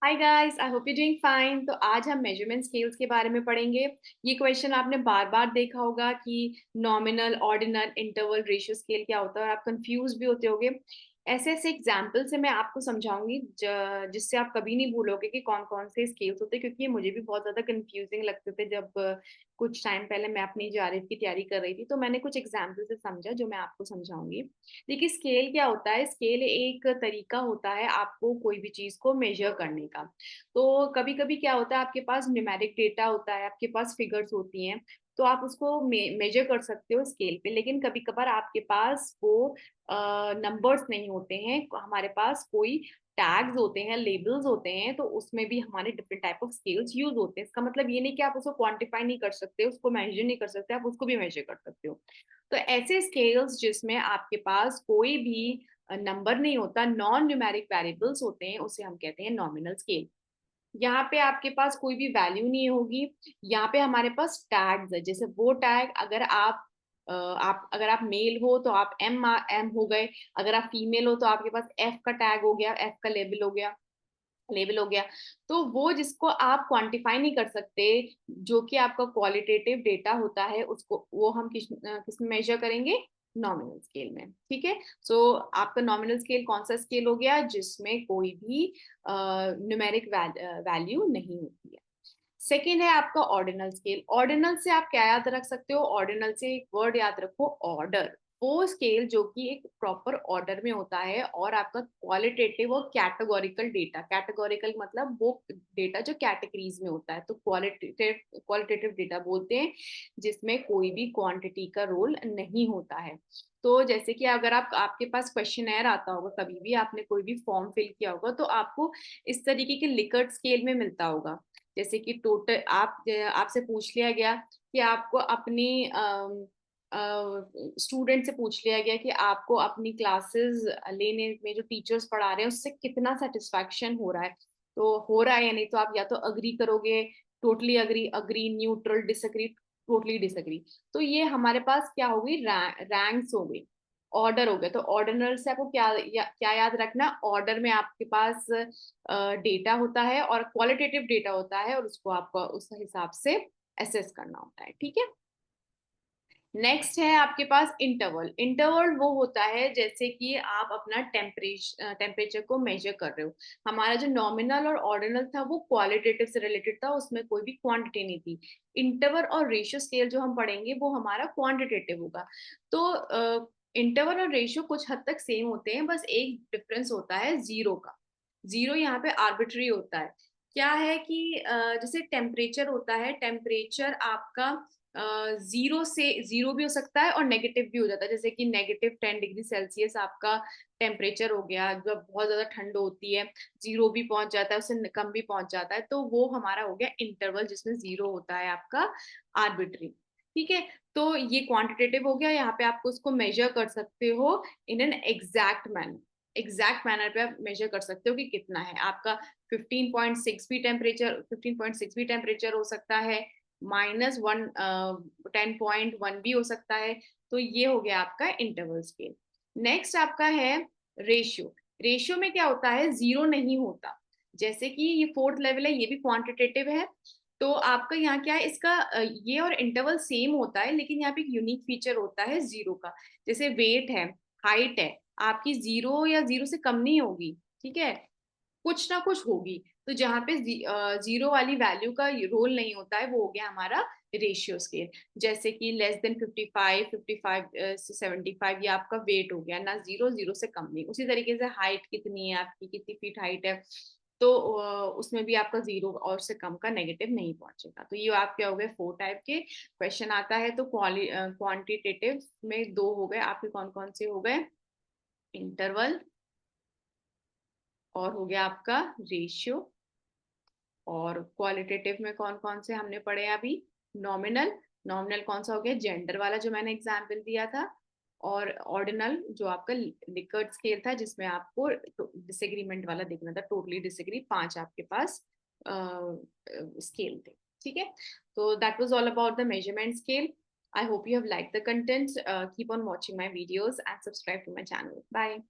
Hi guys, I hope you doing fine. तो आज हम मेजरमेंट स्केल्स के बारे में पढ़ेंगे। ये क्वेश्चन आपने बार बार देखा होगा कि nominal, ordinal, interval, ratio scale क्या होता है, और आप कंफ्यूज भी होते होगे। ऐसे ऐसे एग्जाम्पल से मैं आपको समझाऊंगी जिससे आप कभी नहीं भूलोगे कि कौन कौन से स्केल्स होते हैं, क्योंकि ये मुझे भी बहुत ज्यादा कंफ्यूजिंग लगते थे जब कुछ टाइम पहले मैं अपनी जेआरएफ की तैयारी कर रही थी। तो मैंने कुछ एग्जाम्पल से समझा जो मैं आपको समझाऊंगी। देखिए, स्केल क्या होता है। स्केल एक तरीका होता है आपको कोई भी चीज को मेजर करने का। तो कभी कभी क्या होता है, आपके पास न्यूमेरिक डेटा होता है, आपके पास फिगर्स होती हैं, तो आप उसको मेजर कर सकते हो स्केल पे। लेकिन कभी कभार आपके पास वो नंबर्स नहीं होते हैं, हमारे पास कोई टैग्स होते हैं, लेबल्स होते हैं, तो उसमें भी हमारे different type of scales use होते हैं। इसका मतलब ये नहीं कि आप उसको क्वांटिफाई नहीं कर सकते, उसको मेजर नहीं कर सकते, आप उसको भी मेजर कर सकते हो। तो ऐसे स्केल्स जिसमें आपके पास कोई भी नंबर नहीं होता, नॉन न्यूमेरिक वेरिएबल्स होते हैं, उसे हम कहते हैं नॉमिनल स्केल। यहाँ पे आपके पास कोई भी वैल्यू नहीं होगी। यहाँ पे हमारे पास टैग्स है, जैसे वो टैग अगर आप मेल हो तो आप एम हो गए। अगर आप फीमेल हो तो आपके पास एफ का टैग हो गया, एफ का लेबल हो गया। तो वो जिसको आप क्वांटिफाई नहीं कर सकते, जो कि आपका क्वालिटेटिव डेटा होता है, उसको वो हम किस में मेजर करेंगे? नॉमिनल स्केल में। ठीक है। सो आपका नॉमिनल स्केल कौन सा स्केल हो गया? जिसमें कोई भी न्यूमेरिक वैल्यू नहीं होती है। सेकेंड है आपका ऑर्डिनल स्केल। ऑर्डिनल से आप क्या याद रख सकते हो? ऑर्डिनल से एक वर्ड याद रखो, ऑर्डर। वो स्केल जो कि एक प्रॉपर ऑर्डर में होता है, और आपका क्वालिटेटिव और कैटेगोरिकल डेटा, कैटेगोरिकल मतलब वो डेटा जो कैटेगरीज में होता है, तो क्वालिटेटिव क्वालिटेटिव डेटा बोलते हैं, जिसमें कोई भी क्वांटिटी का रोल नहीं होता है। तो जैसे कि अगर आपके पास क्वेश्चनर आता होगा, कभी भी आपने कोई भी फॉर्म फिल किया होगा, तो आपको इस तरीके के लिकर्ट स्केल में मिलता होगा। जैसे कि टोटल आपसे पूछ लिया गया कि आपको अपनी स्टूडेंट से पूछ लिया गया कि आपको अपनी क्लासेस लेने में जो टीचर्स पढ़ा रहे हैं उससे कितना सेटिस्फैक्शन हो रहा है। तो हो रहा है या नहीं, तो आप या तो अग्री करोगे, totally agree, agree, neutral, disagree, totally disagree. तो ये हमारे पास क्या होगी? रैंक्स हो गई, ऑर्डर हो गया। तो ऑर्डिनल से आपको क्या याद रखना? ऑर्डर में आपके पास डेटा होता है और क्वालिटेटिव डेटा होता है, और उसको आपको उस हिसाब से एसेस करना होता है। ठीक है। नेक्स्ट है आपके पास इंटरवल। इंटरवल वो होता है जैसे कि आप अपना टेम्परेचर को मेजर कर रहे हो। हमारा जो नॉमिनल और ऑर्डिनल था वो क्वालिटेटिव से रिलेटेड था, उसमें कोई भी क्वांटिटी नहीं थी। इंटरवल और रेशियो स्केल जो हम पढ़ेंगे वो हमारा क्वांटिटेटिव होगा। तो इंटरवल और रेशियो कुछ हद तक सेम होते हैं, बस एक डिफरेंस होता है जीरो का। जीरो यहाँ पे आर्बिट्री होता है। क्या है कि जैसे टेम्परेचर होता है, टेम्परेचर आपका जीरो से जीरो भी हो सकता है और नेगेटिव भी हो जाता है। जैसे कि -10 डिग्री सेल्सियस आपका टेम्परेचर हो गया, जब बहुत ज्यादा ठंड होती है, जीरो भी पहुंच जाता है, उससे कम भी पहुंच जाता है। तो वो हमारा हो गया इंटरवल, जिसमें जीरो होता है आपका आर्बिट्री। ठीक है। तो ये क्वांटिटेटिव हो गया, यहाँ पे आपको उसको मेजर कर सकते हो इन एन एग्जैक्ट मैनर पे आप मेजर कर सकते हो कि कितना है आपका। 15.6 भी टेम्परेचर हो सकता है, -1 10.1 भी हो सकता है। तो ये हो गया आपका इंटरवल स्केल। नेक्स्ट आपका है रेशियो। रेशियो में क्या होता है? जीरो नहीं होता। जैसे कि ये फोर्थ लेवल है, ये भी क्वांटिटेटिव है। तो आपका यहाँ क्या है, इसका ये और इंटरवल सेम होता है, लेकिन यहाँ पे एक यूनिक फीचर होता है जीरो का। जैसे वेट है, हाइट है, आपकी जीरो या जीरो से कम नहीं होगी। ठीक है, कुछ ना कुछ होगी। तो जहाँ पे जीरो वाली वैल्यू का रोल नहीं होता है, वो हो गया हमारा रेशियो स्केल। जैसे कि लेस देन 55, 55 से 75, ये आपका वेट हो गया ना, जीरो, जीरो से कम नहीं। उसी तरीके से हाइट कितनी है आपकी, कितनी फीट हाइट है, तो उसमें भी आपका जीरो और से कम का नेगेटिव नहीं पहुंचेगा। तो ये आप क्या हो गए, 4 टाइप के क्वेश्चन आता है। तो क्वांटिटेटिव में दो हो गए आपके, कौन कौन से हो गए? इंटरवल, और हो गया आपका रेशियो। और क्वालिटेटिव में कौन कौन से हमने पढ़े अभी? नॉमिनल। नॉमिनल कौन सा हो गया? जेंडर वाला जो मैंने एग्जाम्पल दिया था। और ऑर्डिनल जो आपका लिकर्ट स्केल था, जिसमें आपको डिसएग्रीमेंट वाला देखना था, टोटली डिसएग्री, 5 आपके पास स्केल थे। ठीक है। तो that was all about the measurement scale. I hope you have liked the content. Keep on watching my videos and subscribe to my channel. Bye.